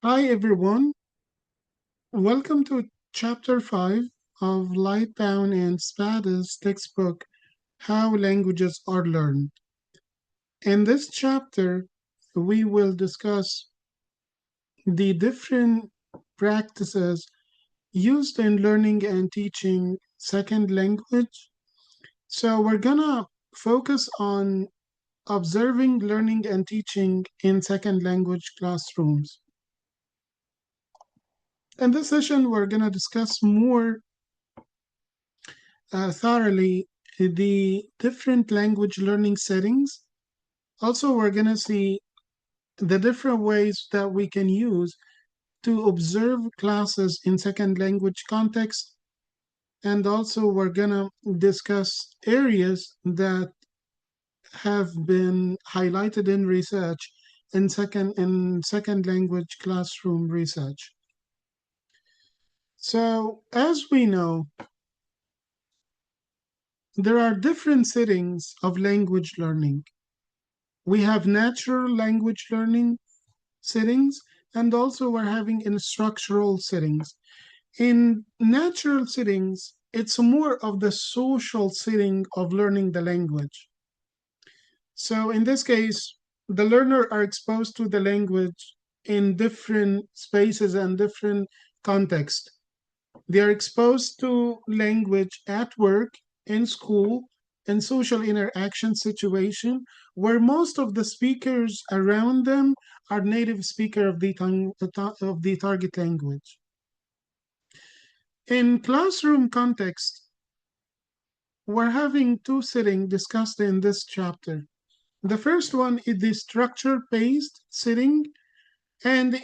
Hi everyone, welcome to Chapter 5 of Lightbound and Spada's textbook, How Languages Are Learned. In this chapter, we will discuss the different practices used in learning and teaching second language. So, we're gonna focus on observing learning and teaching in second language classrooms. In this session, we're gonna discuss more thoroughly the different language learning settings. Also, we're going to see the different ways that we can use to observe classes in second language context. And also, we're going to discuss areas that have been highlighted in research in second language classroom research. So, as we know, there are different settings of language learning. We have natural language learning settings, and also we're having instructional settings. In natural settings, it's more of the social setting of learning the language. So in this case, the learner are exposed to the language in different spaces and different contexts. They are exposed to language at work, in school, in social interaction situation, where most of the speakers around them are native speaker of the target language. In classroom context, we're having two settings discussed in this chapter. The first one is the structure-based setting, and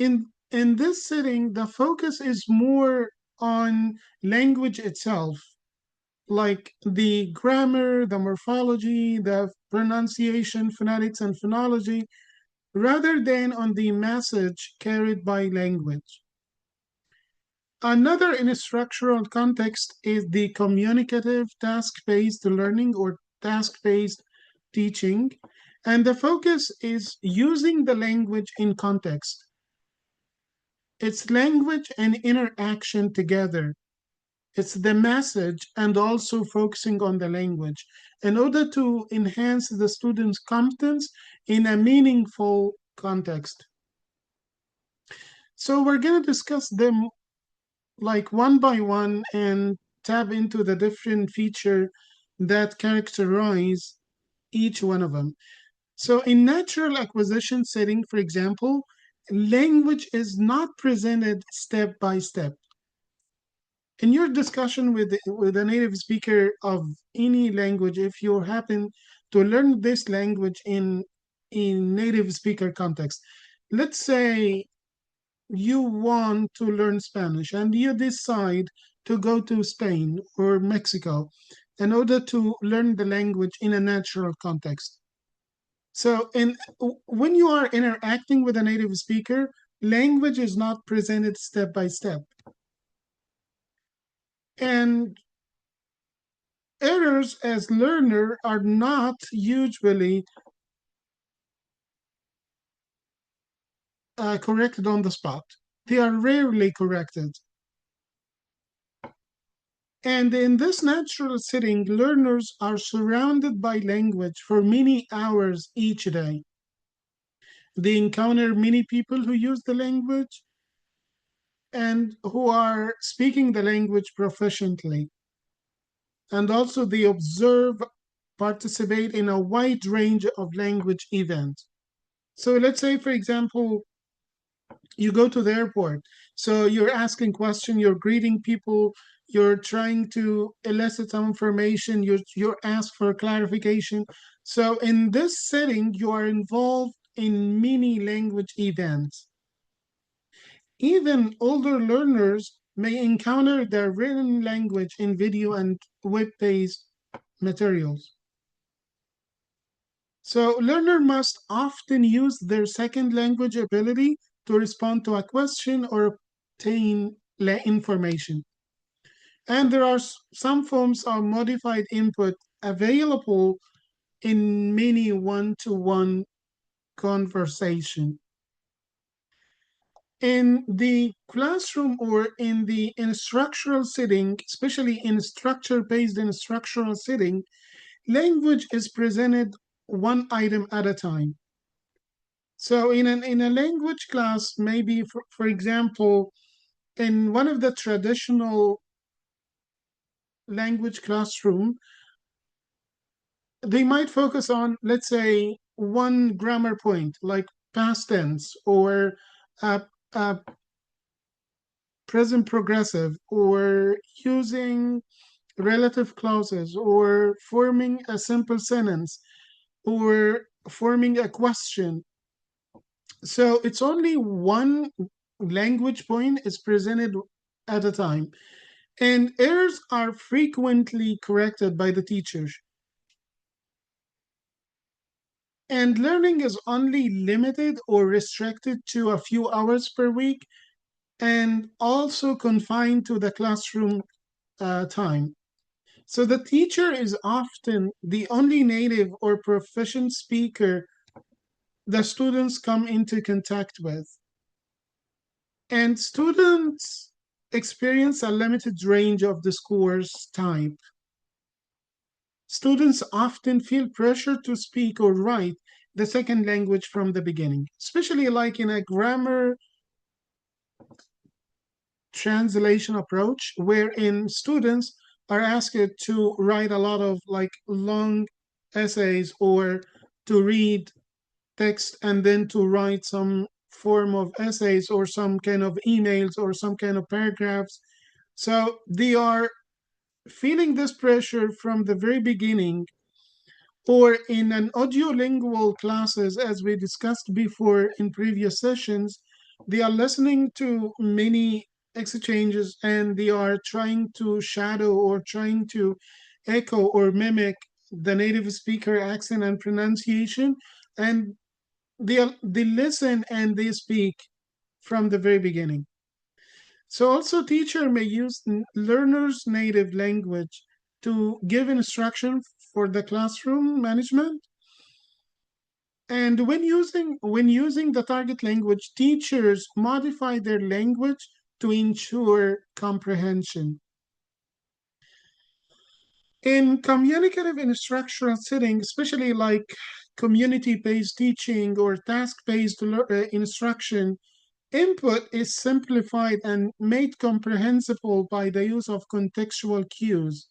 in this setting, the focus is more on language itself, like the grammar, the morphology, the pronunciation, phonetics, and phonology, rather than on the message carried by language. Another instructional context is the communicative task-based learning or task-based teaching, and the focus is using the language in context. It's language and interaction together. It's the message and also focusing on the language in order to enhance the student's competence in a meaningful context. So we're going to discuss them like one by one and tap into the different feature that characterize each one of them. So in natural acquisition setting, for example, language is not presented step by step. In your discussion with a native speaker of any language, if you happen to learn this language in native speaker context, let's say you want to learn Spanish and you decide to go to Spain or Mexico in order to learn the language in a natural context. So, when you are interacting with a native speaker, language is not presented step by step. And errors as learner are not usually corrected on the spot. They are rarely corrected. And in this natural setting, learners are surrounded by language for many hours each day. They encounter many people who use the language and who are speaking the language proficiently. And also, they observe, participate in a wide range of language events. So, let's say, for example, you go to the airport. So you're asking questions, you're greeting people, you're trying to elicit some information, you're asked for clarification. So in this setting, you are involved in many language events. Even older learners may encounter the written language in video and web-based materials. So learner must often use their second language ability to respond to a question or obtain information. And there are some forms of modified input available in many one-to-one conversation. In the classroom or in the instructional setting, especially in structure-based instructional setting, language is presented one item at a time. So in a language class, maybe for example, in one of the traditional language classroom, they might focus on, let's say, one grammar point, like past tense or uh, uh, present progressive, or using relative clauses, or forming a simple sentence, or forming a question. So it's only one language point is presented at a time. And errors are frequently corrected by the teachers. And learning is only limited or restricted to a few hours per week and also confined to the classroom time. So the teacher is often the only native or proficient speaker the students come into contact with. And students experience a limited range of discourse type. Students often feel pressure to speak or write the second language from the beginning, especially like in a grammar translation approach, wherein students are asked to write a lot of like long essays or to read text and then to write some form of essays or some kind of emails or some kind of paragraphs. So they are feeling this pressure from the very beginning, or in an audiolingual classes, as we discussed before in previous sessions, they are listening to many exchanges and they are trying to shadow or trying to echo or mimic the native speaker accent and pronunciation, and they listen and they speak from the very beginning. So also teacher may use learner's native language to give instruction for the classroom management. And when using the target language, teachers modify their language to ensure comprehension. In communicative instructional settings, especially like community-based teaching or task-based instruction, input is simplified and made comprehensible by the use of contextual cues.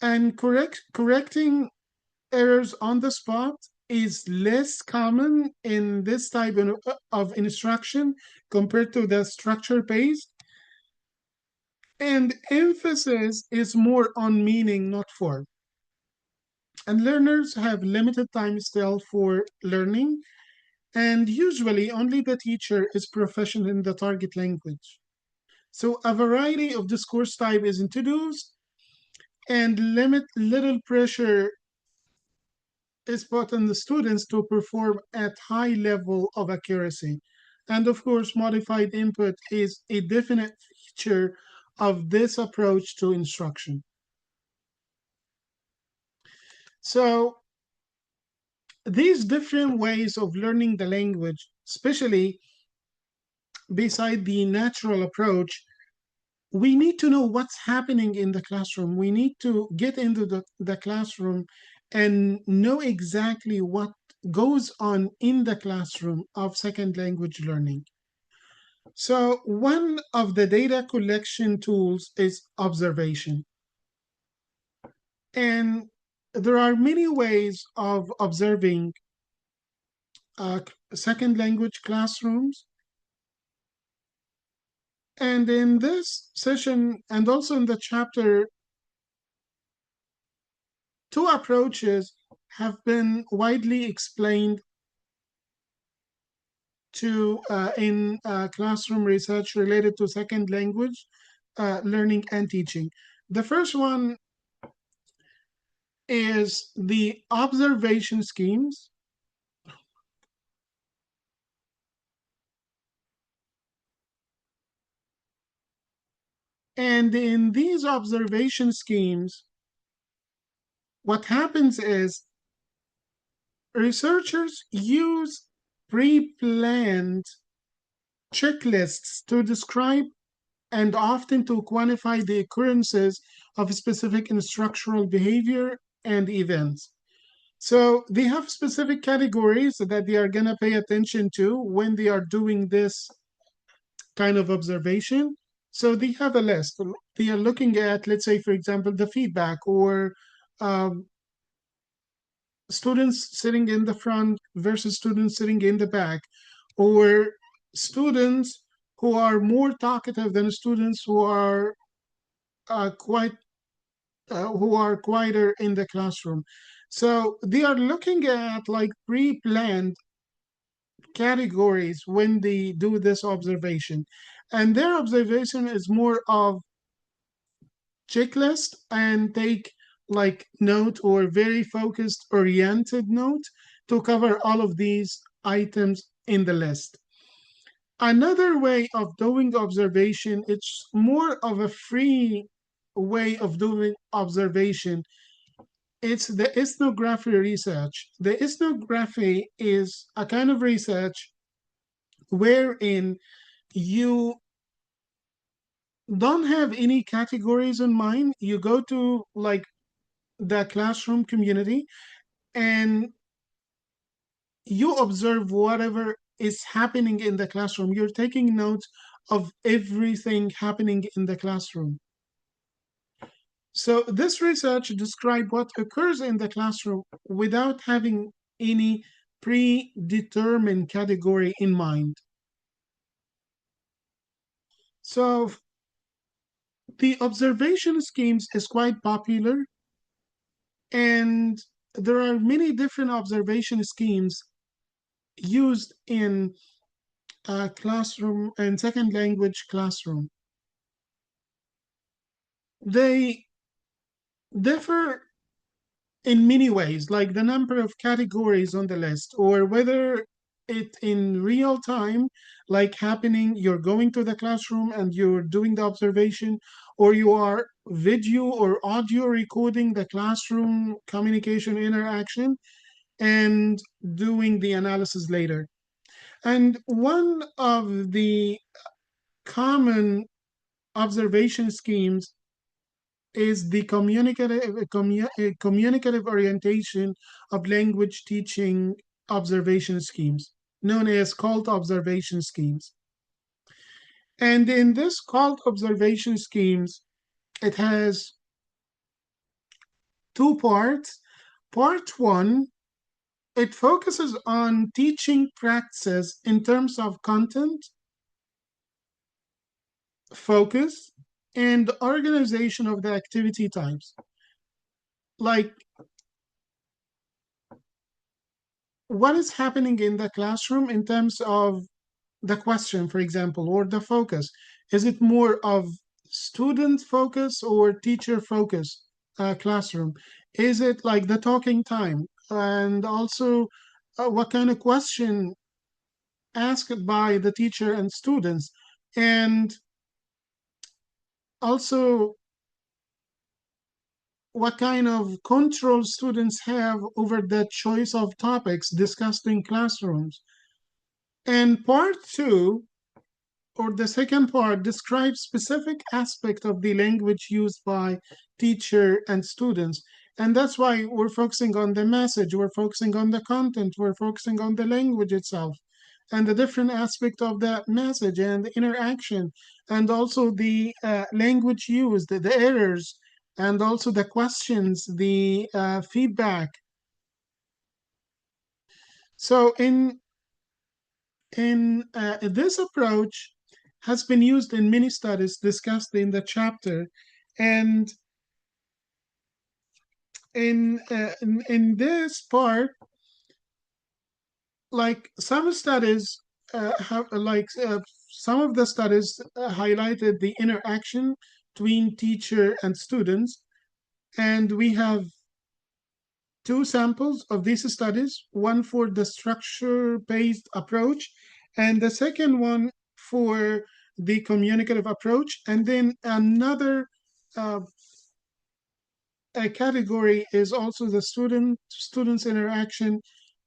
And correcting errors on the spot is less common in this type of instruction compared to the structure based. And emphasis is more on meaning, not form. And learners have limited time still for learning, and usually only the teacher is proficient in the target language. So a variety of discourse type is introduced, and limit little pressure is put on the students to perform at high level of accuracy. And of course, modified input is a definite feature of this approach to instruction. So these different ways of learning the language, especially beside the natural approach, we need to know what's happening in the classroom. We need to get into the classroom and know exactly what goes on in the classroom of second language learning. So one of the data collection tools is observation. And there are many ways of observing second language classrooms. And in this session, and also in the chapter, two approaches have been widely explained to in classroom research related to second language learning and teaching. The first one is the observation schemes. And in these observation schemes, what happens is researchers use pre-planned checklists to describe and often to quantify the occurrences of specific instructional behavior and events. So they have specific categories that they are going to pay attention to when they are doing this kind of observation. So they have a list. They are looking at, let's say, for example, the feedback or um, students sitting in the front versus students sitting in the back, or students who are more talkative than students who are quite who are quieter in the classroom. So they are looking at like pre-planned categories when they do this observation. And their observation is more of checklist and take like note or very focused oriented note to cover all of these items in the list. Another way of doing observation, it's more of a free way of doing observation. It's the ethnography research. The ethnography is a kind of research wherein you don't have any categories in mind. You go to like the classroom community and you observe whatever is happening in the classroom. You're taking notes of everything happening in the classroom. So this research describes what occurs in the classroom without having any predetermined category in mind. So the observation schemes is quite popular, and there are many different observation schemes used in classroom and second language classroom. They differ in many ways, like the number of categories on the list, or whether it in real time, like happening, you're going to the classroom and you're doing the observation, or you are video or audio recording the classroom communication interaction and doing the analysis later. And one of the common observation schemes is the communicative orientation of language teaching observation schemes, known as cult observation schemes. And in this cult observation schemes, it has two parts. Part one, it focuses on teaching practices in terms of content, focus, and organization of the activity types. Like what is happening in the classroom in terms of the question, for example, or the focus? Is it more of student focus or teacher focus classroom? Is it like the talking time? And also, what kind of question asked by the teacher and students? And also, what kind of control students have over the choice of topics discussed in classrooms? And part two, or the second part, describes specific aspect of the language used by teacher and students. And that's why we're focusing on the message, we're focusing on the content, we're focusing on the language itself and the different aspect of that message and the interaction, and also the language used, the errors, and also the questions, the feedback. So in this approach has been used in many studies discussed in the chapter, and in this part, like some studies have like some of the studies highlighted the interaction between teacher and students, and we have two samples of these studies, one for the structure-based approach, and the second one for the communicative approach. And then another uh, a category is also the students interaction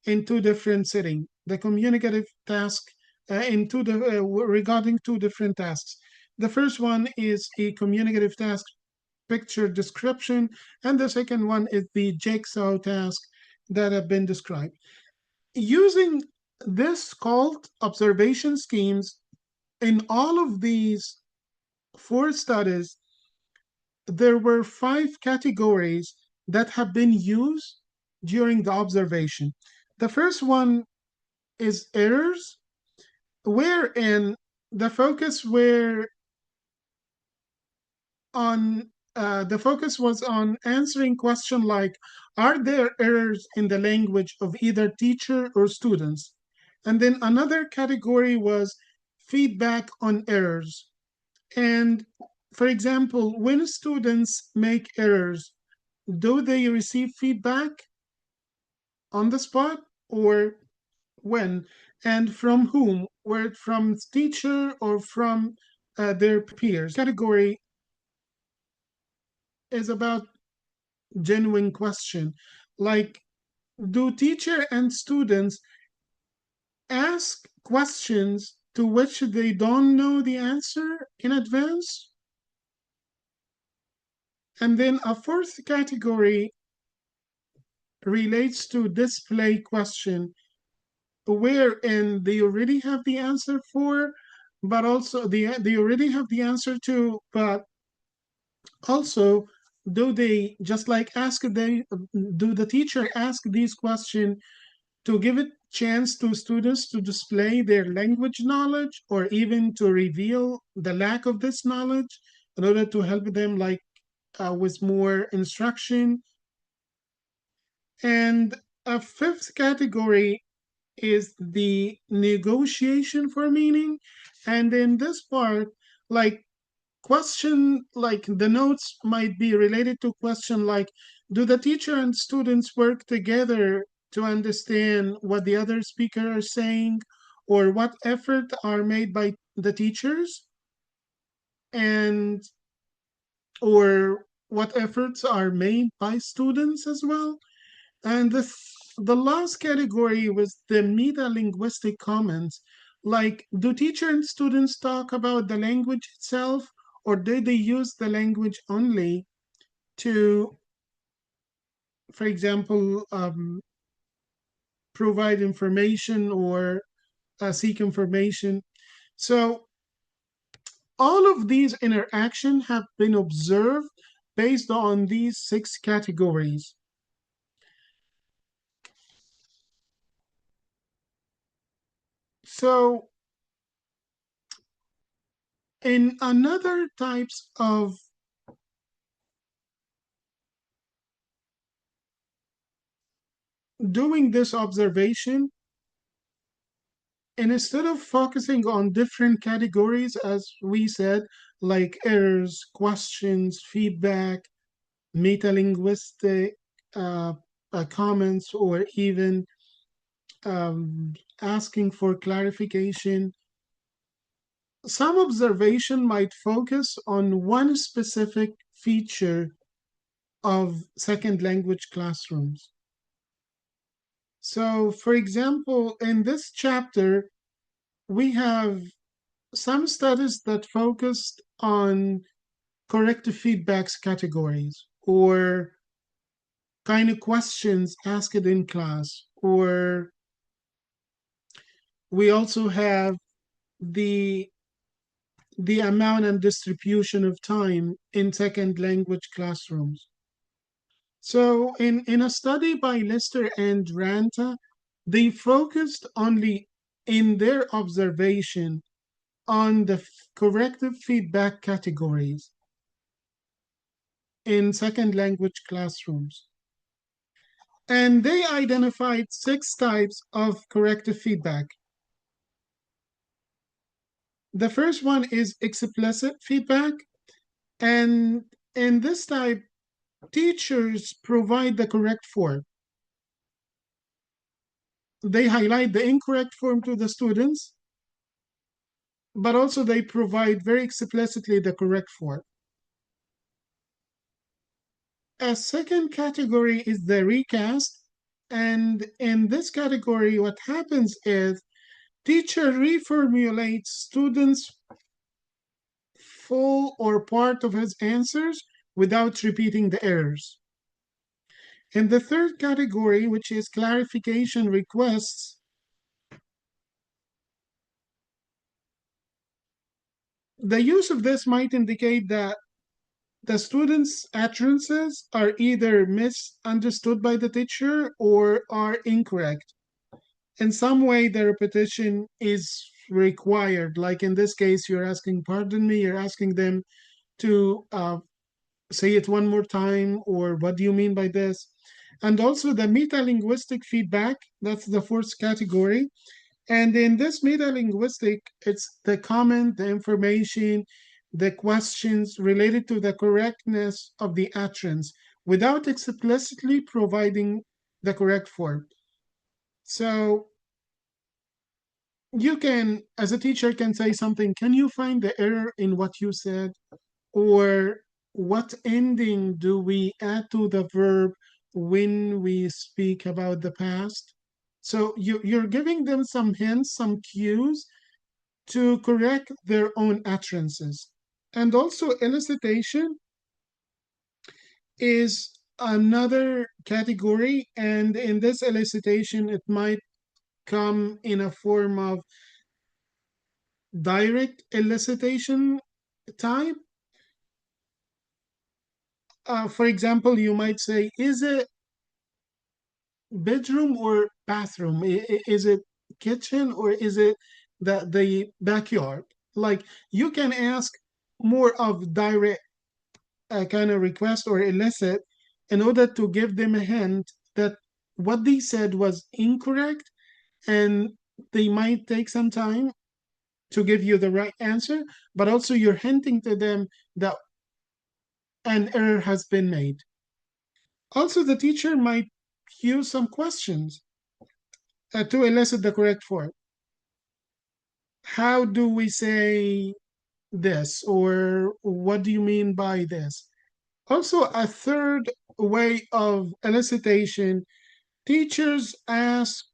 in two different settings, the communicative task regarding two different tasks. The first one is a communicative task, picture description, and the second one is the jigsaw task that have been described. Using this called observation schemes in all of these four studies, there were five categories that have been used during the observation. The first one is errors, wherein the focus were on the focus was on answering questions like, are there errors in the language of either teacher or students? And then another category was feedback on errors. And for example, when students make errors, do they receive feedback on the spot or when? And from whom? Were it from teacher or from their peers? Category is about genuine question. Like, do teacher and students ask questions to which they don't know the answer in advance? And then a fourth category relates to display question, wherein they already have the answer for, but also they already have the answer to, but also do they just like ask they do the teacher ask these questions to give it chance to students to display their language knowledge or even to reveal the lack of this knowledge in order to help them like with more instruction. And a fifth category is the negotiation for meaning. And in this part, like question like the notes might be related to question like, do the teacher and students work together to understand what the other speaker is saying, or what effort are made by the teachers, and or what efforts are made by students as well. And the last category was the meta-linguistic comments. Like, do teacher and students talk about the language itself, or do they use the language only to, for example, provide information or seek information? So all of these interactions have been observed based on these six categories. So in another types of doing this observation, and instead of focusing on different categories, as we said, like errors, questions, feedback, metalinguistic uh, comments, or even asking for clarification, some observation might focus on one specific feature of second language classrooms. So, for example, in this chapter, we have some studies that focused on corrective feedbacks categories or kind of questions asked in class, or we also have the the amount and distribution of time in second language classrooms. So in a study by Lister and Ranta, they focused only in their observation on the corrective feedback categories in second language classrooms. And they identified six types of corrective feedback. The first one is explicit feedback. And in this type, teachers provide the correct form. They highlight the incorrect form to the students, but also they provide very explicitly the correct form. A second category is the recast. And in this category, what happens is Teacher reformulates students' full or part of his answers without repeating the errors. And the third category, which is clarification requests, the use of this might indicate that the students' utterances are either misunderstood by the teacher or are incorrect. In some way, the repetition is required. Like in this case, you're asking, pardon me, you're asking them to say it one more time, or what do you mean by this? And also the meta-linguistic feedback, that's the fourth category. And in this meta-linguistic, it's the comment, the information, the questions related to the correctness of the utterance without explicitly providing the correct form. So you can, as a teacher, can say something, can you find the error in what you said? Or what ending do we add to the verb when we speak about the past? So you're giving them some hints, some cues to correct their own utterances. And also, elicitation is another category. And in this elicitation, it might come in a form of direct elicitation type. For example, you might say, is it bedroom or bathroom? Is it kitchen or is it the backyard? Like you can ask more of direct kind of request or elicit in order to give them a hint that what they said was incorrect, and they might take some time to give you the right answer, but also you're hinting to them that an error has been made. Also, the teacher might use some questions to elicit the correct form. How do we say this? Or what do you mean by this? Also, a third way of elicitation, teachers ask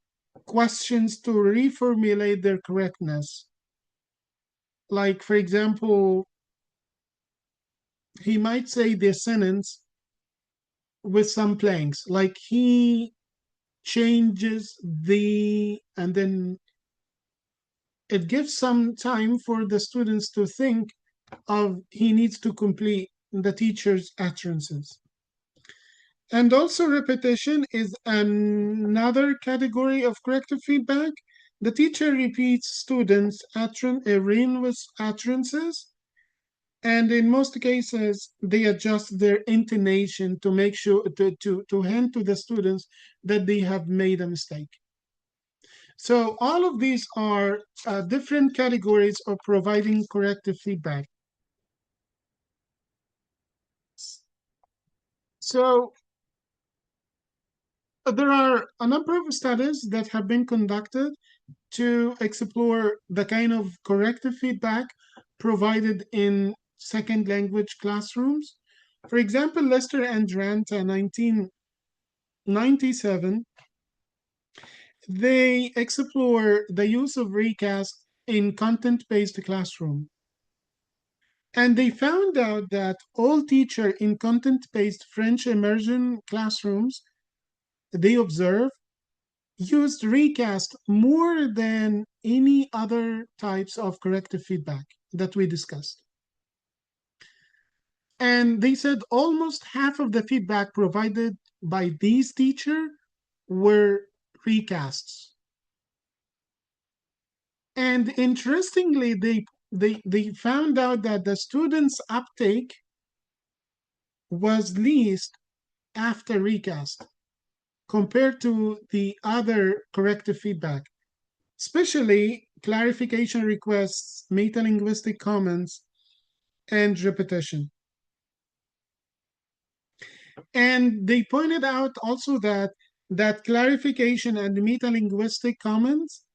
questions to reformulate their correctness. Like, for example, he might say the sentence with some blanks, like he changes the, and then it gives some time for the students to think of he needs to complete the teacher's utterances. And also repetition is another category of corrective feedback. The teacher repeats students' erroneous utterances, and in most cases, they adjust their intonation to make sure to hint to the students that they have made a mistake. So all of these are different categories of providing corrective feedback. So there are a number of studies that have been conducted to explore the kind of corrective feedback provided in second language classrooms. For example, Lester and Dranta, 1997, they explore the use of recast in content-based classroom. And they found out that all teachers in content-based French immersion classrooms they observed used recast more than any other types of corrective feedback that we discussed. And they said almost half of the feedback provided by these teachers were recasts. And interestingly, they found out that the students' uptake was least after recast compared to the other corrective feedback, especially clarification requests, meta-linguistic comments, and repetition. And they pointed out also that clarification and meta-linguistic comments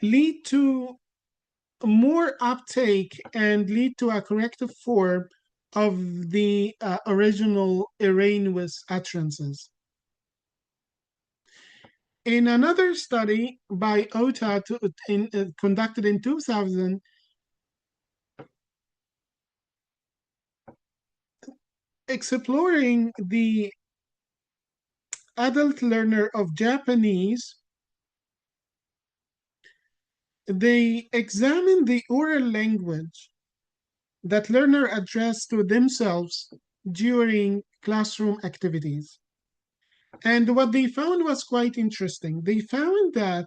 lead to more uptake and lead to a corrective form of the original erroneous utterances. In another study by OTA conducted in 2000, exploring the adult learner of Japanese, they examined the oral language that learner addressed to themselves during classroom activities. And what they found was quite interesting. They found that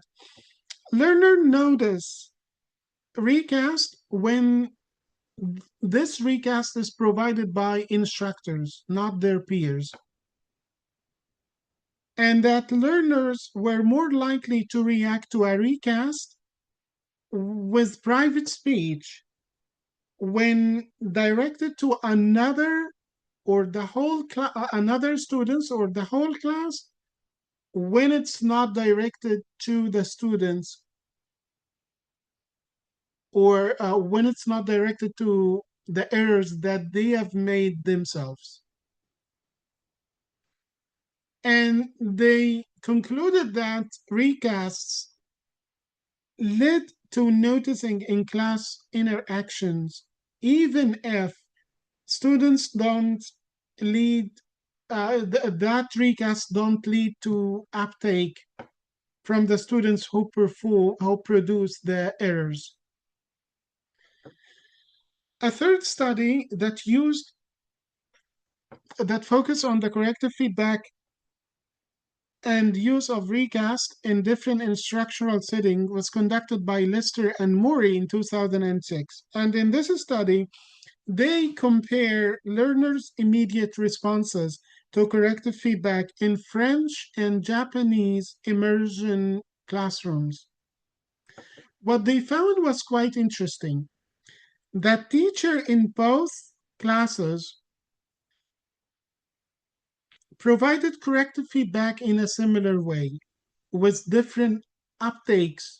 learner notice recast when this recast is provided by instructors, not their peers. And that learners were more likely to react to a recast with private speech when directed to another or the whole another students or the whole class when it's not directed to the students or when it's not directed to the errors that they have made themselves. And they concluded that recasts led to noticing in class interactions, even if students don't lead, that recasts don't lead to uptake from the students who produce the errors. A third study that focused on the corrective feedback and use of recast in different instructional settings was conducted by Lister and Mori in 2006. And in this study, they compare learners' immediate responses to corrective feedback in French and Japanese immersion classrooms. What they found was quite interesting. That teacher in both classes provided corrective feedback in a similar way with different uptakes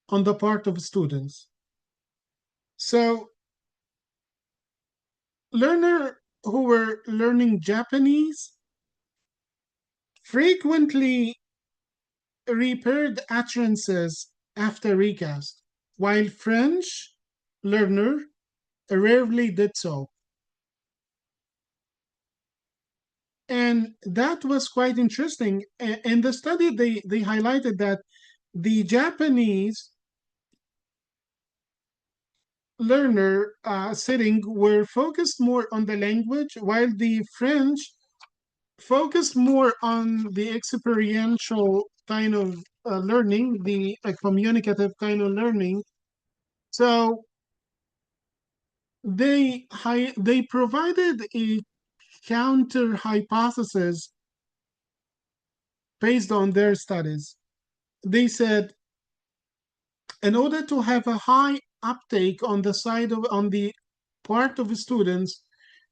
on the part of students. So learners who were learning Japanese frequently repaired utterances after recast, while French learner rarely did so. And that was quite interesting. In the study, they highlighted that the Japanese learner setting were focused more on the language, while the French focused more on the experiential kind of learning, the communicative kind of learning. So they provided a counter hypothesis based on their studies. They said in order to have a high uptake on the part of students,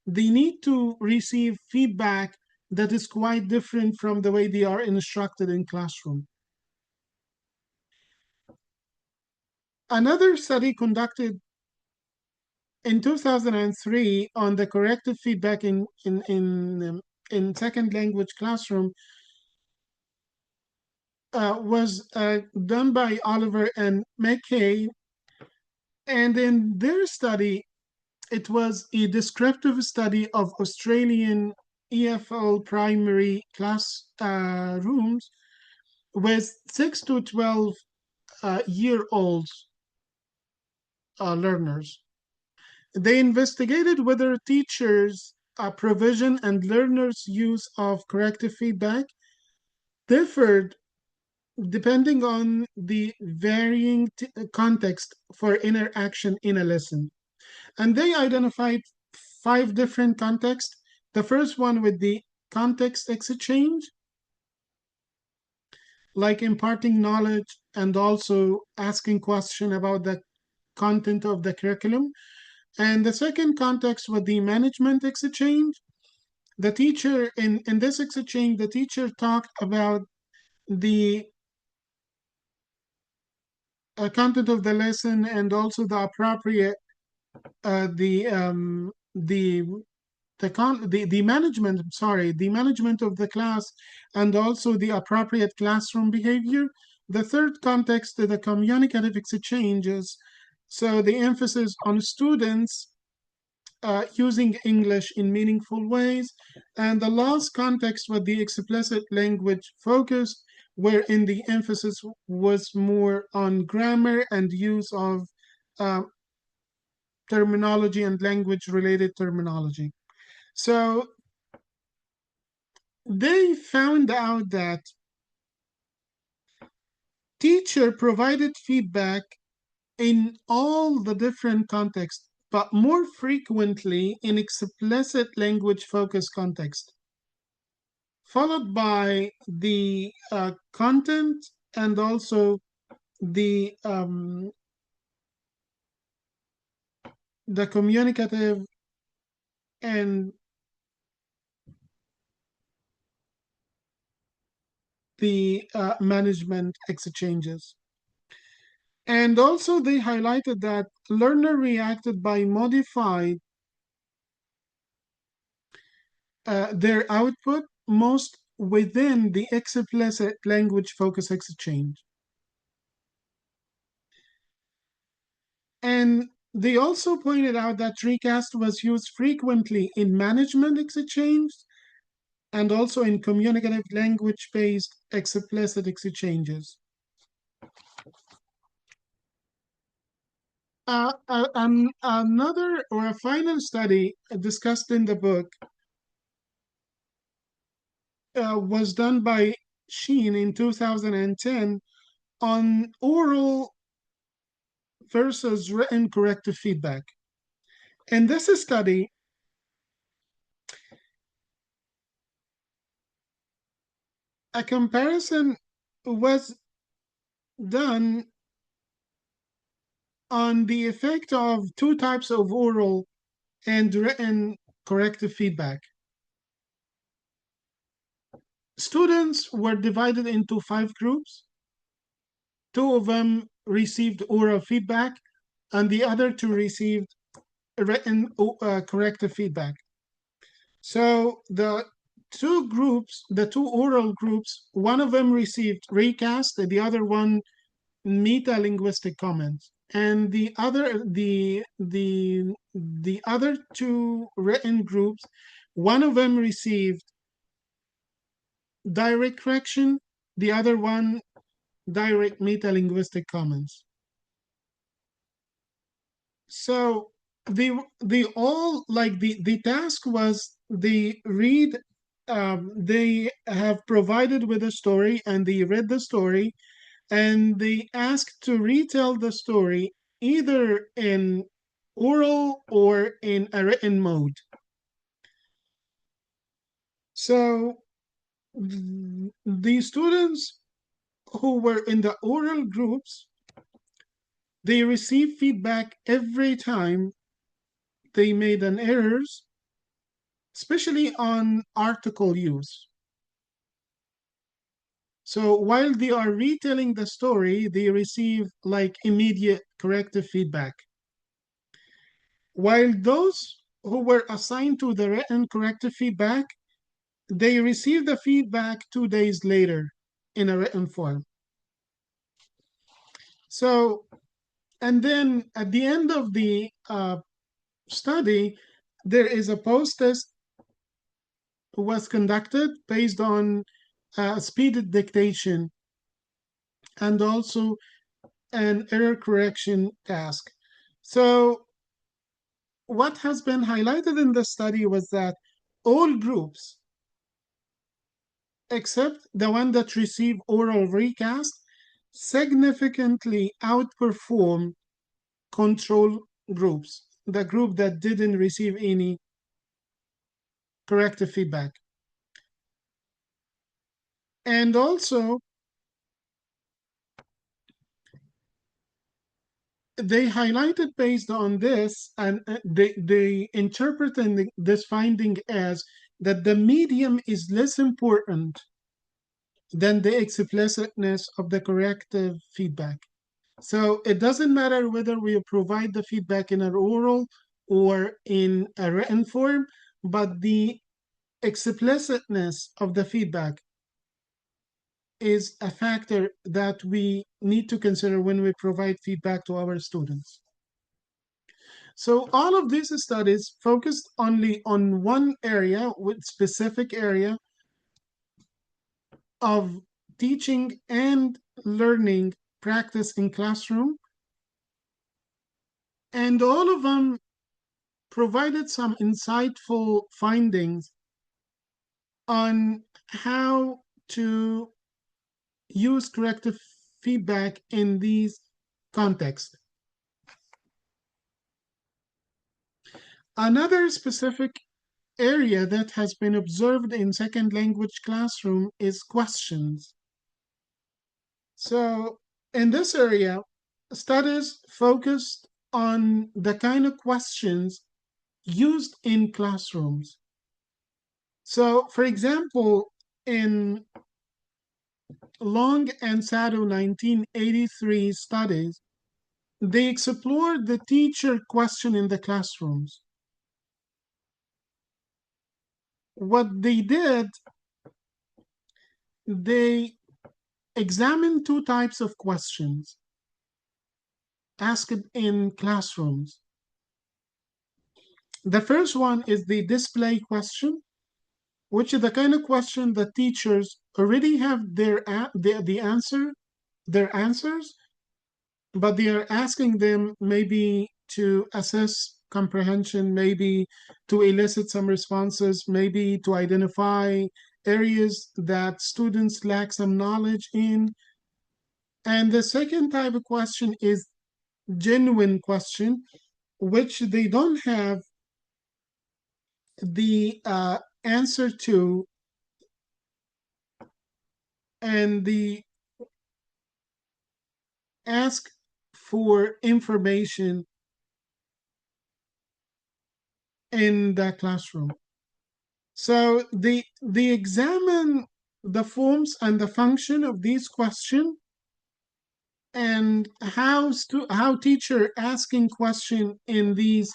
they need to receive feedback that is quite different from the way they are instructed in classroom. Another study conducted in 2003 on the corrective feedback in second language classroom was done by Oliver and McKay. And in their study, it was a descriptive study of Australian EFL primary class rooms with 6 to 12 year olds learners. They investigated whether teachers' provision and learners' use of corrective feedback differed depending on the varying context for interaction in a lesson. And they identified 5 different contexts. The first one with the context exchange, like imparting knowledge and also asking question about the content of the curriculum. And the second context with the management exchange, the teacher in this exchange, the teacher talked about the content of the lesson and also the appropriate the the management, sorry, the management of the class, and also the appropriate classroom behavior. The third context, the communicative exchanges. So the emphasis on students using English in meaningful ways. And the last context was the explicit language focus, wherein the emphasis was more on grammar and use of uh, terminology and language related terminology. So they found out that teacher provided feedback in all the different contexts, but more frequently in explicit language focused context, followed by the content and also the um, the communicative and the management exchanges. And also they highlighted that learner reacted by modified their output most within the explicit language focus exchange. And they also pointed out that recast was used frequently in management exchange and also in communicative language-based explicit exchanges. Another or a final study discussed in the book was done by Sheen in 2010 on oral versus written corrective feedback. In this study, a comparison was done on the effect of two types of oral and written corrective feedback. Students were divided into 5 groups. 2 of them received oral feedback, and the other 2 received written corrective feedback. So the 2 groups, the 2 oral groups, one of them received recast, the other one meta-linguistic comments, and the other 2 written groups, one of them received direct correction, the other one direct meta-linguistic comments. So the all like the task was they have provided with a story and they read the story and they asked to retell the story either in oral or in a written mode. So the students who were in the oral groups, they received feedback every time they made an errors, especially on article use. So while they are retelling the story, they receive like immediate corrective feedback. While those who were assigned to the written corrective feedback, they receive the feedback 2 days later in a written form. So, and then at the end of the study, there is a post-test was conducted based on speed dictation and also an error correction task. So what has been highlighted in the study was that all groups, except the one that received oral recast, significantly outperform control groups, the group that didn't receive any corrective feedback. And also, they highlighted based on this, and they interpreted this finding as that the medium is less important than the explicitness of the corrective feedback. So it doesn't matter whether we provide the feedback in an oral or in a written form, but the explicitness of the feedback is a factor that we need to consider when we provide feedback to our students. So all of these studies focused only on one area, with specific area of teaching and learning practice in classroom, and all of them provided some insightful findings on how to use corrective feedback in these contexts. Another specific area that has been observed in second language classroom is questions. So in this area, studies focused on the kind of questions used in classrooms. So for example, in Long and Sado 1983 studies, they explored the teacher question in the classrooms. What they did, they examined two types of questions asked in classrooms. The first one is the display question, which is the kind of question that teachers already have the answer, their answers, but they are asking them maybe to assess comprehension, maybe to elicit some responses, maybe to identify areas that students lack some knowledge in. And the second type of question is genuine question, which they don't have the answer to, and the ask for information in the classroom. So they examine the forms and the function of these questions, and how teacher asking question in these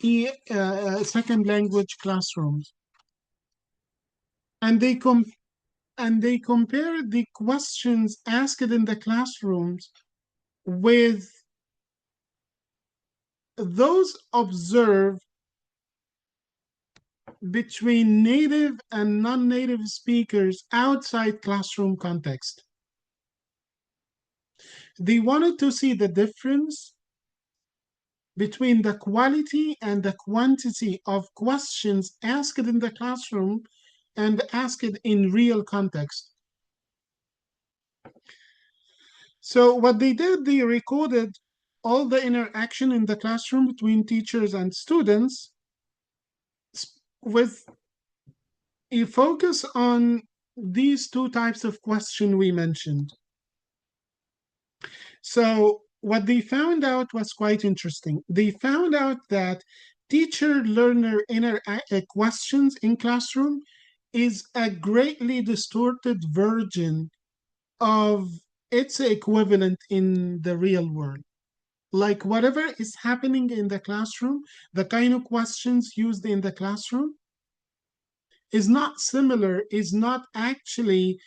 second language classrooms, and they compare the questions asked in the classrooms with those observed between native and non-native speakers outside classroom context. They wanted to see the difference between the quality and the quantity of questions asked in the classroom and asked in real context. So what they did, they recorded all the interaction in the classroom between teachers and students with a focus on these two types of question we mentioned. So what they found out was quite interesting. They found out that teacher-learner questions in classroom is a greatly distorted version of its equivalent in the real world. Like whatever is happening in the classroom, the kind of questions used in the classroom is not similar, is not actually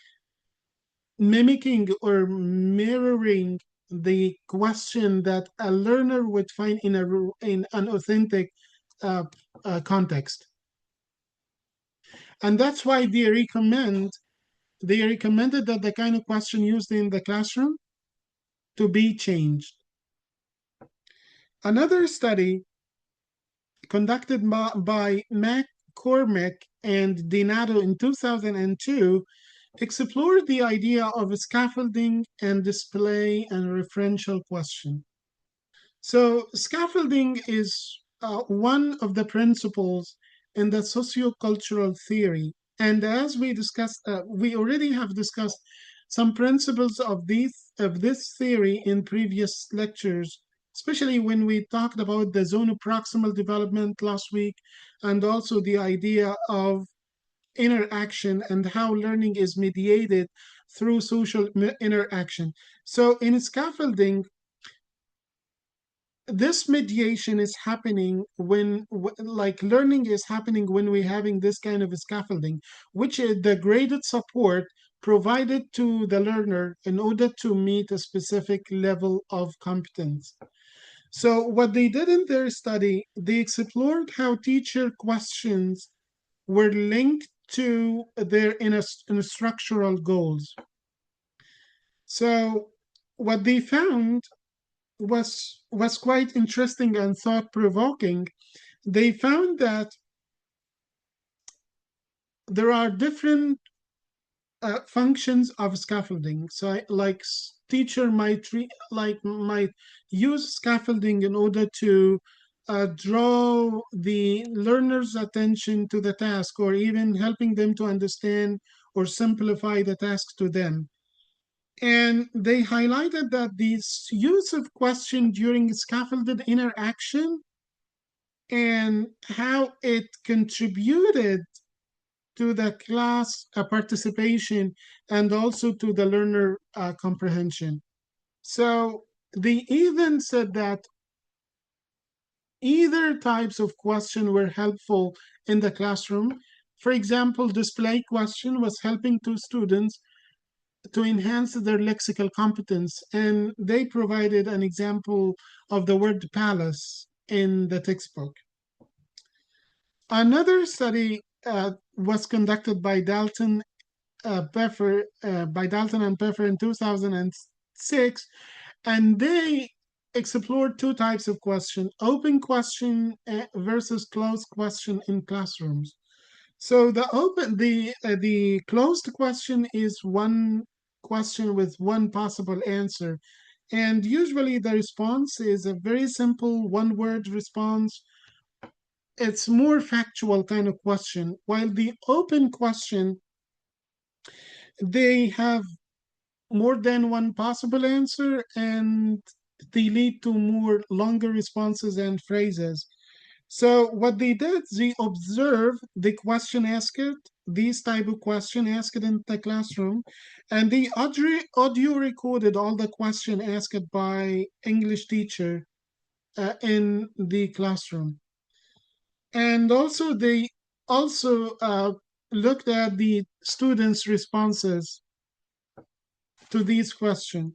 mimicking or mirroring the question that a learner would find in an authentic context. And that's why they recommended that the kind of question used in the classroom to be changed. Another study conducted by McCormick and Donato in 2002 explored the idea of scaffolding and display and referential question. So scaffolding is one of the principles in the sociocultural theory. And as we discussed, we already have discussed some principles of this theory in previous lectures, especially when we talked about the zone of proximal development last week, and also the idea of interaction and how learning is mediated through social interaction. So in scaffolding, this mediation is happening when like learning is happening when we're having this kind of scaffolding, which is the graded support provided to the learner in order to meet a specific level of competence. So what they did in their study, they explored how teacher questions were linked to their instructional goals. So what they found was quite interesting and thought provoking. They found that there are different functions of scaffolding. So, like teacher might use scaffolding in order to draw the learner's attention to the task, or even helping them to understand or simplify the task to them. And they highlighted that the use of question during scaffolded interaction and how it contributed to the class participation and also to the learner comprehension. So they even said that either types of question were helpful in the classroom. For example, display question was helping to students to enhance their lexical competence, and they provided an example of the word palace in the textbook. Another study was conducted by Dalton and Pfeffer in 2006, and they explored two types of question: open question versus closed question in classrooms. So the closed question is one question with one possible answer, and usually the response is a very simple one word response. It's more factual kind of question, while the open question, they have more than one possible answer, and they lead to more longer responses and phrases. So what they did, they observed the question asked, these type of question asked in the classroom, and they audio recorded all the question asked by English teacher in the classroom. And also they also looked at the students' responses to these questions.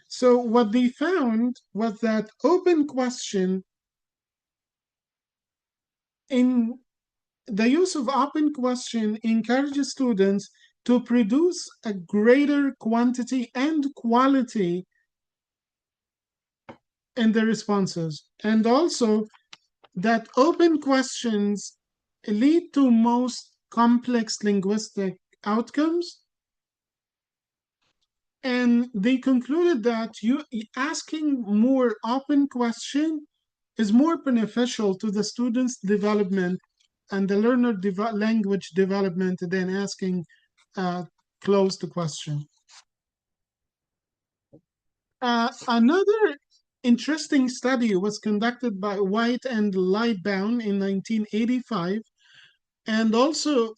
So what they found was that open question in the use of open question encourages students to produce a greater quantity and quality in their responses. And also that open questions lead to most complex linguistic outcomes. And they concluded that you asking more open question is more beneficial to the student's development and the language development than asking closed question. Another interesting study was conducted by White and Lightbound in 1985, and also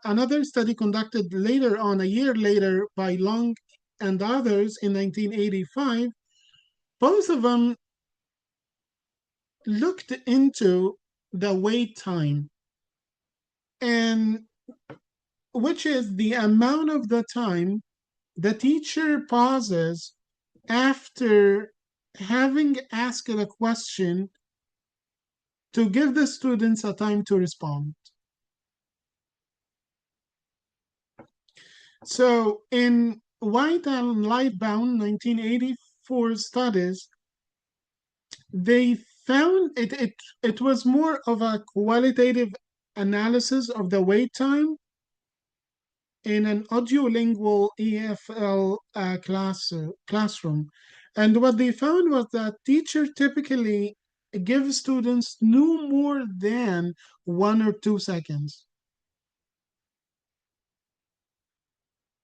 another study conducted later on, a year later, by Long and others in 1985. Both of them looked into the wait time, and which is the amount of the time the teacher pauses after having asked a question to give the students a time to respond. So in White and Lightbound 1984 studies, they found it was more of a qualitative analysis of the wait time in an audiolingual EFL classroom. And what they found was that teacher typically give students no more than 1 or 2 seconds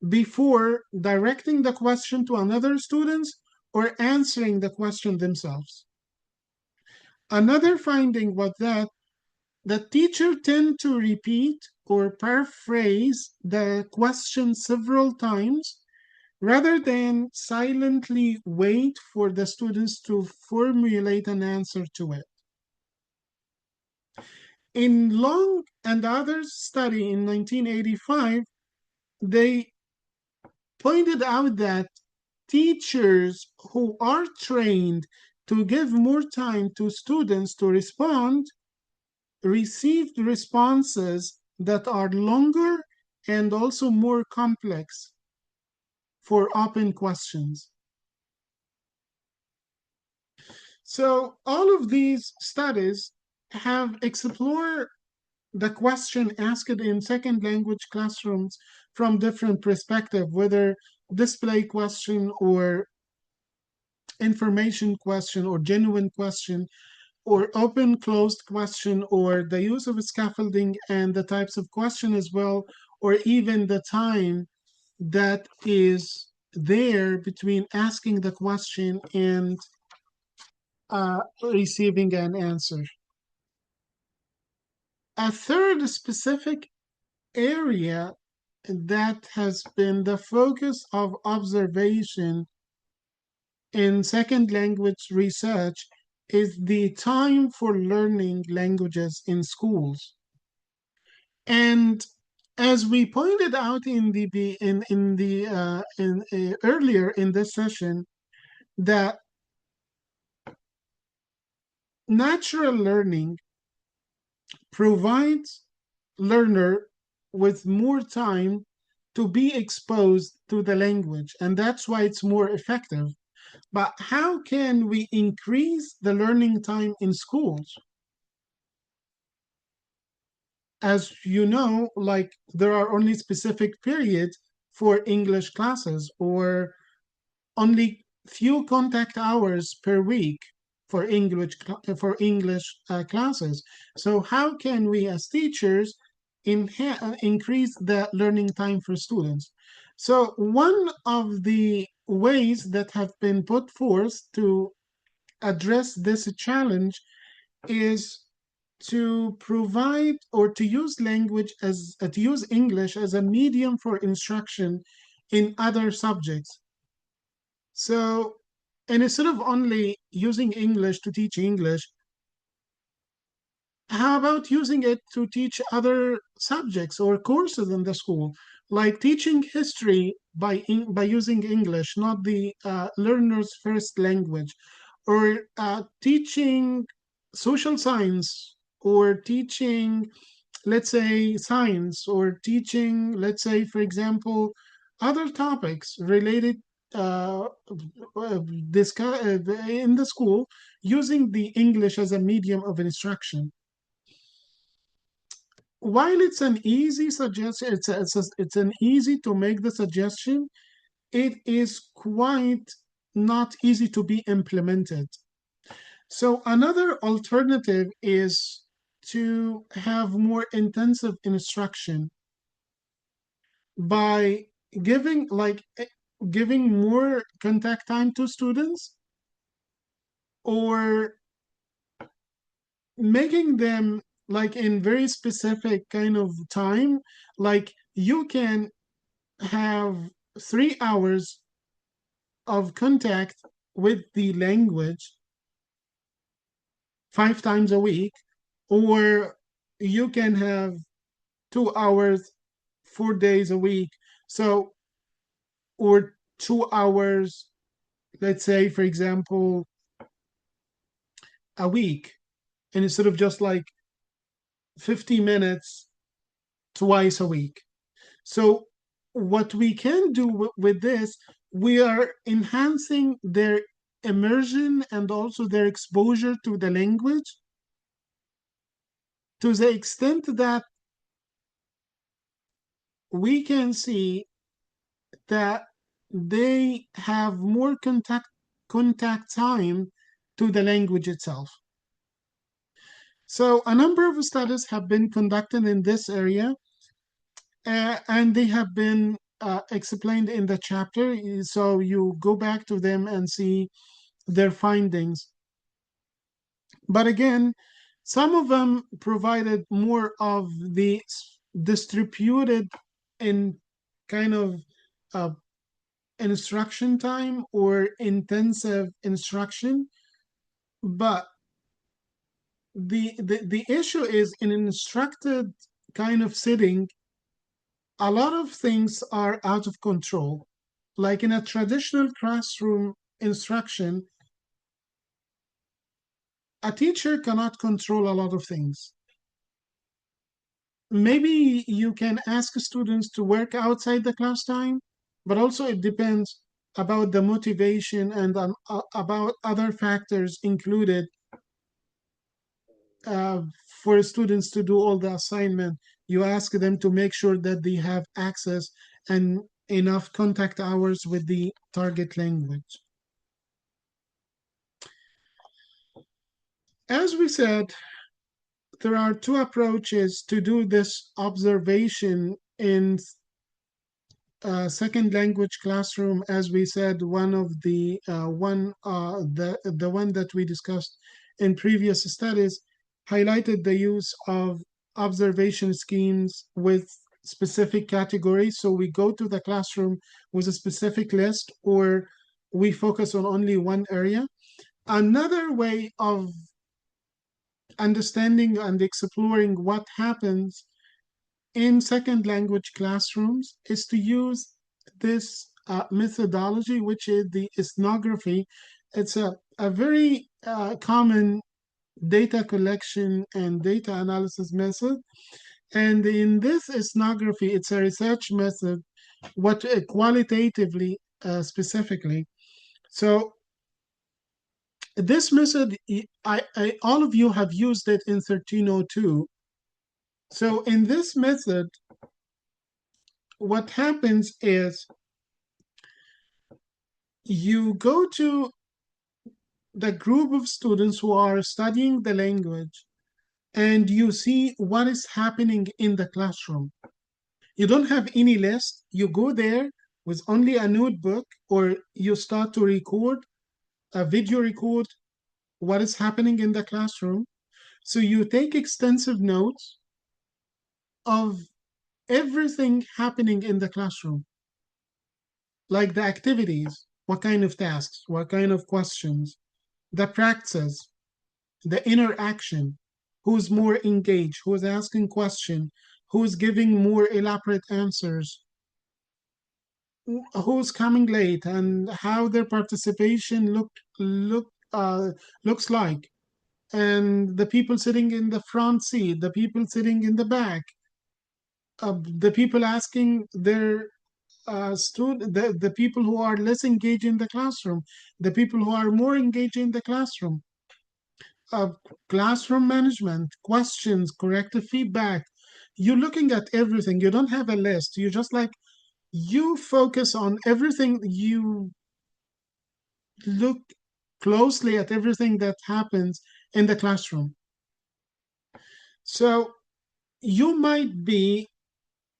before directing the question to another student or answering the question themselves. Another finding was that the teacher tend to repeat or paraphrase the question several times rather than silently wait for the students to formulate an answer to it. In Long and others' study in 1985, they pointed out that teachers who are trained to give more time to students to respond received responses that are longer and also more complex for open questions. So, all of these studies have explored the question asked in second language classrooms from different perspective, whether display question or information question or genuine question or open closed question or the use of scaffolding and the types of question as well, or even the time that is there between asking the question and receiving an answer. A third specific area that has been the focus of observation in second language research is the time for learning languages in schools. And as we pointed out in the earlier in this session, that natural learning provides learner with more time to be exposed to the language, and that's why it's more effective. But how can we increase the learning time in schools? As you know, like there are only specific periods for English classes or only few contact hours per week for English classes. So how can we as teachers increase the learning time for students? So one of the ways that have been put forth to address this challenge is to provide or to use language as to use English as a medium for instruction in other subjects. So, and instead of only using English to teach English, how about using it to teach other subjects or courses in the school, like teaching history by using English, not the learner's first language, or teaching social science, or teaching, let's say, science, or teaching, let's say, for example, other topics related in the school using the English as a medium of instruction. While it's an easy suggestion, it's an easy to make the suggestion, it is quite not easy to be implemented. So another alternative is to have more intensive instruction by giving more contact time to students, or making them like in very specific kind of time, like you can have 3 hours of contact with the language 5 times a week, or you can have 2 hours 4 days a week. So, or 2 hours, let's say, for example, a week, and instead of just like 50 minutes twice a week. So, what we can do with this, we are enhancing their immersion and also their exposure to the language to the extent that we can see that they have more contact time to the language itself. So a number of studies have been conducted in this area, and they have been explained in the chapter. So you go back to them and see their findings. But again, some of them provided more of the distributed in kind of uh, instruction time or intensive instruction, but the issue is in an instructed kind of setting, a lot of things are out of control. Like in a traditional classroom instruction, a teacher cannot control a lot of things. Maybe you can ask students to work outside the class time, but also it depends about the motivation and about other factors included uh, for students to do all the assignment. You ask them to make sure that they have access and enough contact hours with the target language. As we said, there are two approaches to do this observation in second language classroom. As we said, one of the one that we discussed in previous studies highlighted the use of observation schemes with specific categories. So we go to the classroom with a specific list, or we focus on only one area. Another way of understanding and exploring what happens in second language classrooms is to use this methodology, which is the ethnography. It's a very common data collection and data analysis method. And in this ethnography, it's a research method, what qualitatively specifically. So this method, all of you have used it in 1302. So in this method, what happens is you go to the group of students who are studying the language and you see what is happening in the classroom. You don't have any list. You go there with only a notebook, or you start to record a video record what is happening in the classroom. So you take extensive notes of everything happening in the classroom, like the activities, what kind of tasks, what kind of questions, the practices, the interaction, who's more engaged, who's asking question, who's giving more elaborate answers, who's coming late, and how their participation looks like, and the people sitting in the front seat, the people sitting in the back, the people asking their the people who are less engaged in the classroom, the people who are more engaged in the classroom, uh, classroom management, questions, corrective feedback. You're looking at everything. You don't have a list. You just like, you focus on everything. You look closely at everything that happens in the classroom. So you might be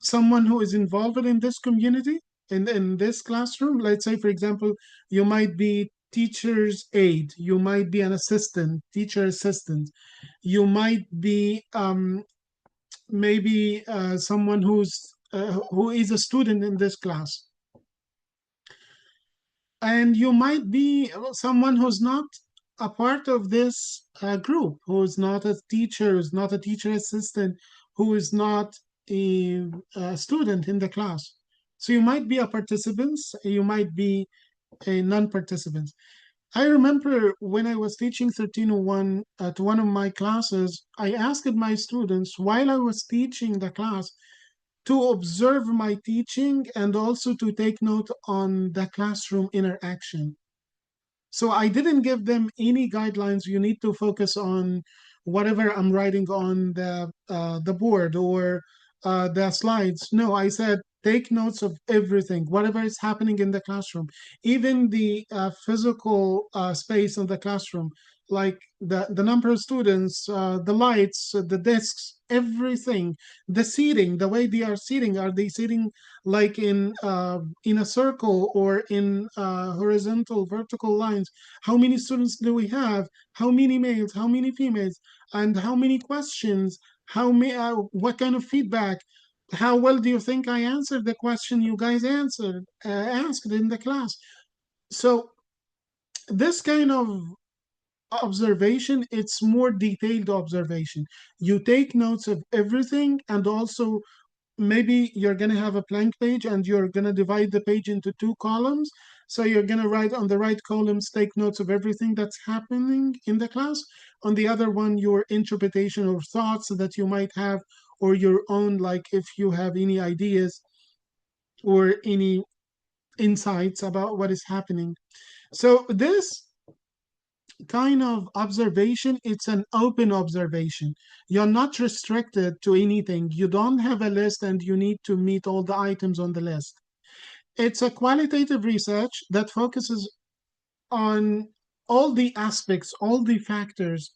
someone who is involved in this community, in this classroom. Let's say, for example, you might be teacher's aide, you might be an assistant, teacher assistant, you might be maybe someone who is a student in this class, and you might be someone who's not a part of this group, who is not a teacher, who's not a teacher assistant, who is not a student in the class. So you might be a participant, you might be a non-participant. I remember when I was teaching 1301 at one of my classes, I asked my students while I was teaching the class to observe my teaching and also to take note on the classroom interaction. So I didn't give them any guidelines. You need to focus on whatever I'm writing on the board or the slides. No, I said take notes of everything, whatever is happening in the classroom, even the physical space of the classroom, like the number of students, the lights, the desks, everything, the seating, the way they are seating. Are they sitting like in a circle or in horizontal, vertical lines? How many students do we have? How many males? How many females? And how many questions? How many? What kind of feedback? How well do you think I answered the question you guys asked in the class? So this kind of observation, it's more detailed observation. You take notes of everything, and also maybe you're going to have a blank page and you're going to divide the page into two columns. So you're going to write on the right columns, take notes of everything that's happening in the class. On the other one, your interpretation or thoughts that you might have, or your own, like if you have any ideas or any insights about what is happening. So this kind of observation, it's an open observation. You're not restricted to anything. You don't have a list and you need to meet all the items on the list. It's a qualitative research that focuses on all the aspects, all the factors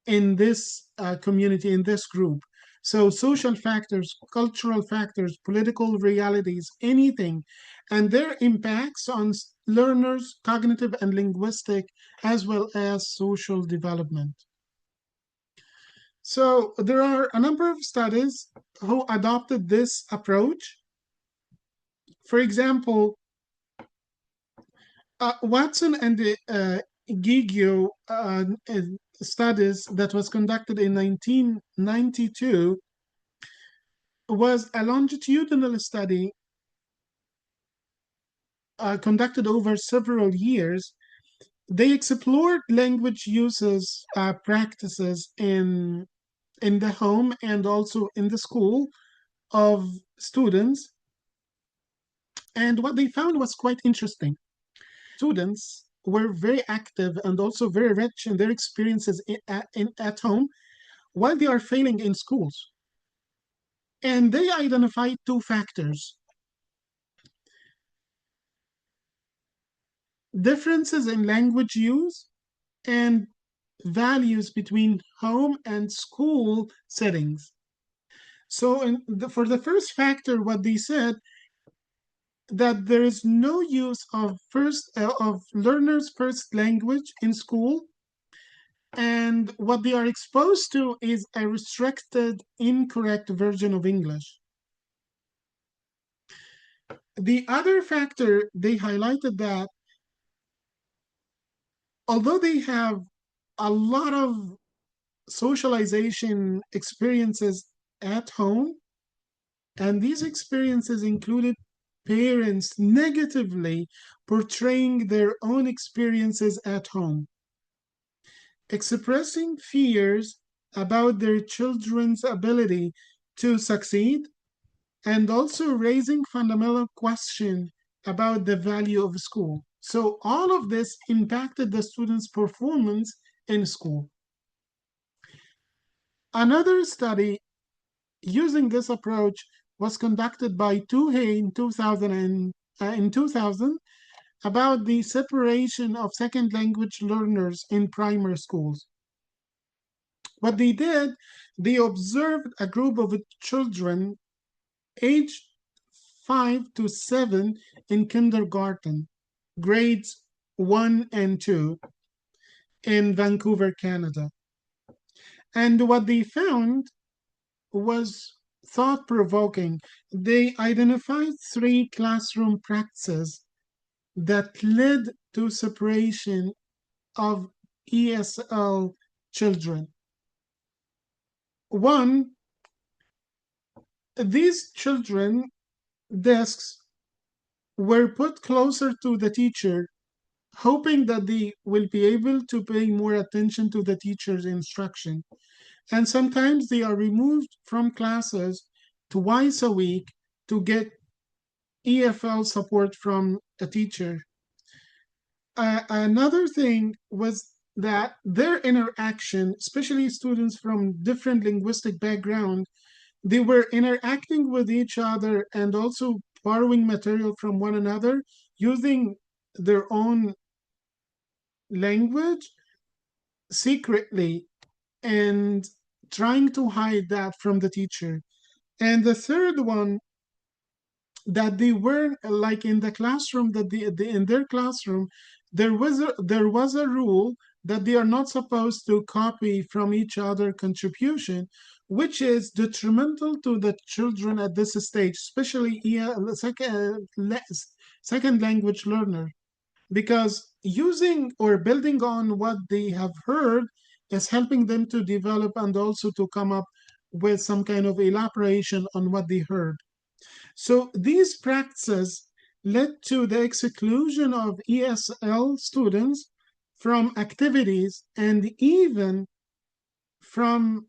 in this community, in this group. So, social factors, cultural factors, political realities, anything, and their impacts on learners' cognitive and linguistic, as well as social development. So, there are a number of studies who adopted this approach. For example, Watson and Gigio studies that was conducted in 1992 was a longitudinal study conducted over several years. They explored language uses practices in the home and also in the school of students. And what they found was quite interesting. Students were very active and also very rich in their experiences at home while they are failing in schools. And they identified two factors: differences in language use and values between home and school settings. So, for the first factor, what they said, that there is no use of learners' first language in school, and what they are exposed to is a restricted, incorrect version of English. The other factor, they highlighted that although they have a lot of socialization experiences at home, and these experiences included parents negatively portraying their own experiences at home, expressing fears about their children's ability to succeed, and also raising fundamental questions about the value of school. So all of this impacted the students' performance in school. Another study using this approach was conducted by Tuhei in 2000 about the separation of second language learners in primary schools. What they did, they observed a group of children aged 5 to 7 in kindergarten, grades 1 and 2 in Vancouver, Canada. And what they found was thought provoking. They identified 3 classroom practices that led to separation of ESL children. One, these children desks were put closer to the teacher, hoping that they will be able to pay more attention to the teacher's instruction. And sometimes they are removed from classes twice a week to get EFL support from a teacher. Another thing was that their interaction, especially students from different linguistic background, they were interacting with each other and also borrowing material from one another using their own language secretly and trying to hide that from the teacher. And the third one, that they were like in the classroom, that in their classroom there was a rule that they are not supposed to copy from each other contribution. which is detrimental to the children at this stage, especially second language learner, because using or building on what they have heard is helping them to develop and also to come up with some kind of elaboration on what they heard. So these practices led to the exclusion of ESL students from activities and even from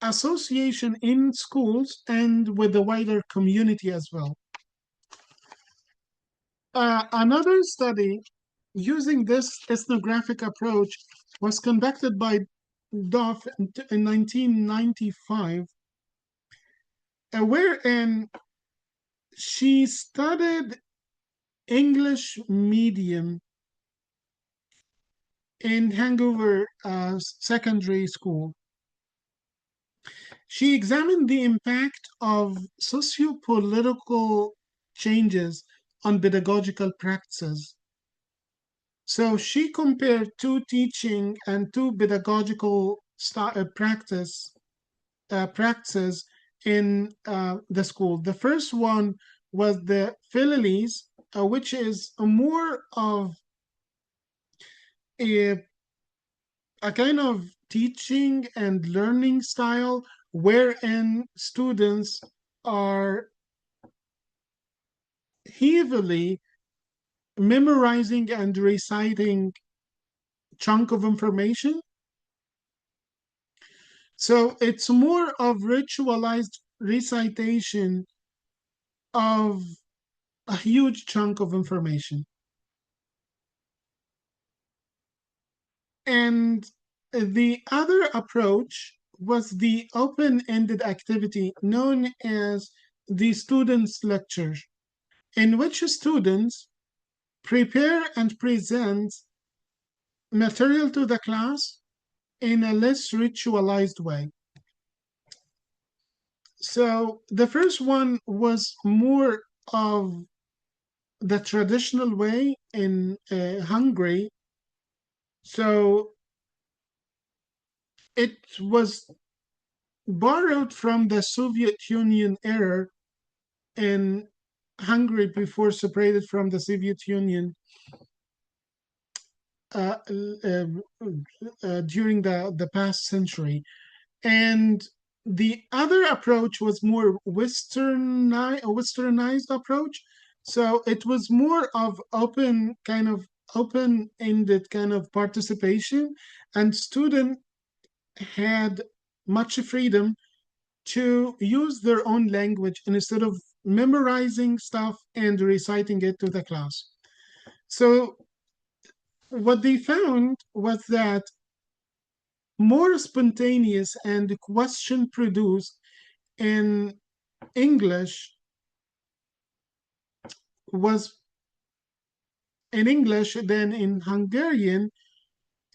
association in schools and with the wider community as well. Another study using this ethnographic approach was conducted by Duff in 1995, wherein she studied English medium in Hangover Secondary School. She examined the impact of socio-political changes on pedagogical practices. So she compared two teaching and two pedagogical practices in the school. The first one was the Phillies, which is more of a, a kind of teaching and learning style wherein students are heavily memorizing and reciting chunk of information. So it's more of ritualized recitation of a huge chunk of information. And the other approach was the open-ended activity known as the students' lecture, in which students prepare and present material to the class in a less ritualized way. So the first one was more of the traditional way in Hungary. So it was borrowed from the Soviet Union era in Hungary before separated from the Soviet Union uh, uh, during the past century. And the other approach was more westernized approach. So it was more of open-ended kind of participation, and student had much freedom to use their own language instead of memorizing stuff and reciting it to the class. So what they found was that more spontaneous and question produced in English was in English than in Hungarian,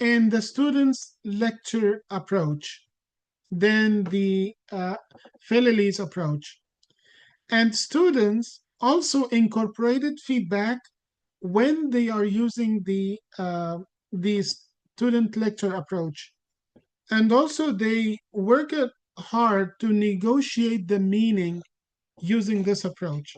and the students' lecture approach than the Phillies approach. And students also incorporated feedback when they are using the student lecture approach. And also they work hard to negotiate the meaning using this approach.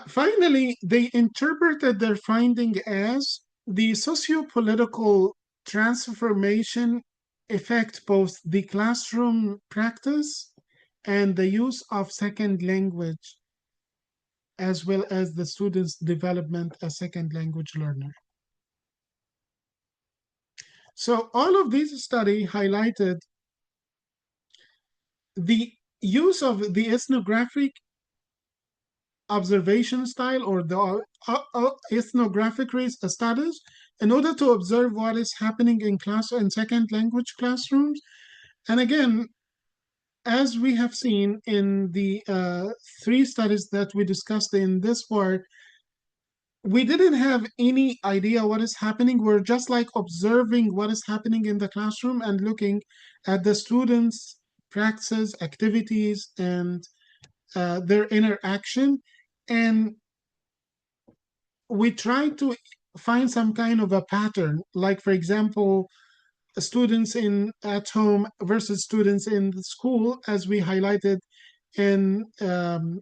Finally, they interpreted their finding as the socio-political transformation affect both the classroom practice and the use of second language, as well as the students' development as second language learner. So all of these studies highlighted the use of the ethnographic observation style or the ethnographic studies in order to observe what is happening in class and second language classrooms. And again, as we have seen in the three studies that we discussed in this part, we didn't have any idea what is happening. We're just like observing what is happening in the classroom and looking at the students' practices, activities, and their interaction. And we try to find some kind of a pattern. Like, for example, students in at home versus students in the school, as we highlighted in the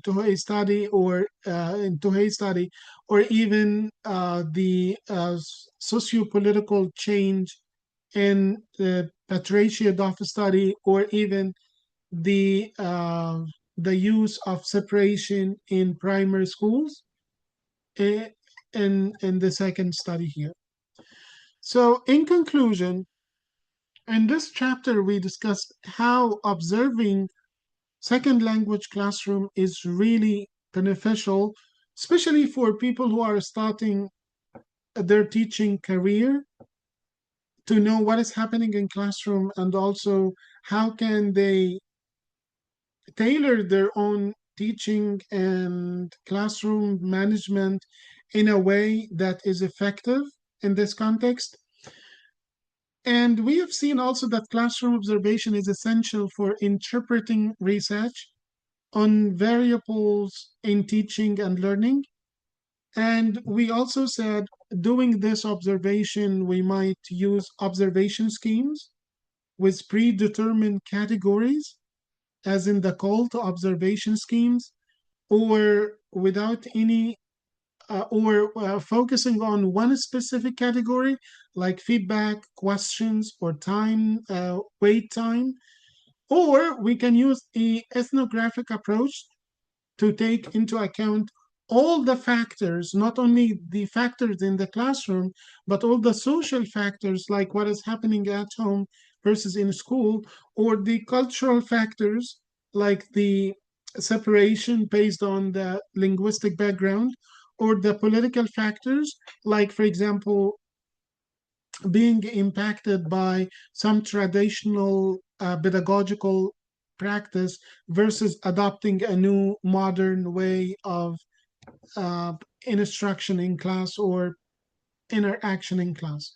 Tohei study, or in Tohei study, or even the socio-political change in the Patricia Duff study, or even the use of separation in primary schools, eh, in the second study here. So, in conclusion, in this chapter, we discussed how observing second language classroom is really beneficial, especially for people who are starting their teaching career, to know what is happening in classroom, and also how can they tailor their own teaching and classroom management in a way that is effective in this context. And we have seen also that classroom observation is essential for interpreting research on variables in teaching and learning. And we also said, doing this observation, we might use observation schemes with predetermined categories, as in the call to observation schemes, or without any, or focusing on one specific category, like feedback, questions, or time, wait time. Or we can use the ethnographic approach to take into account all the factors, not only the factors in the classroom, but all the social factors, like what is happening at home versus in school, or the cultural factors, like the separation based on the linguistic background, or the political factors, like, for example, being impacted by some traditional pedagogical practice versus adopting a new modern way of uh, instruction in class or interaction in class.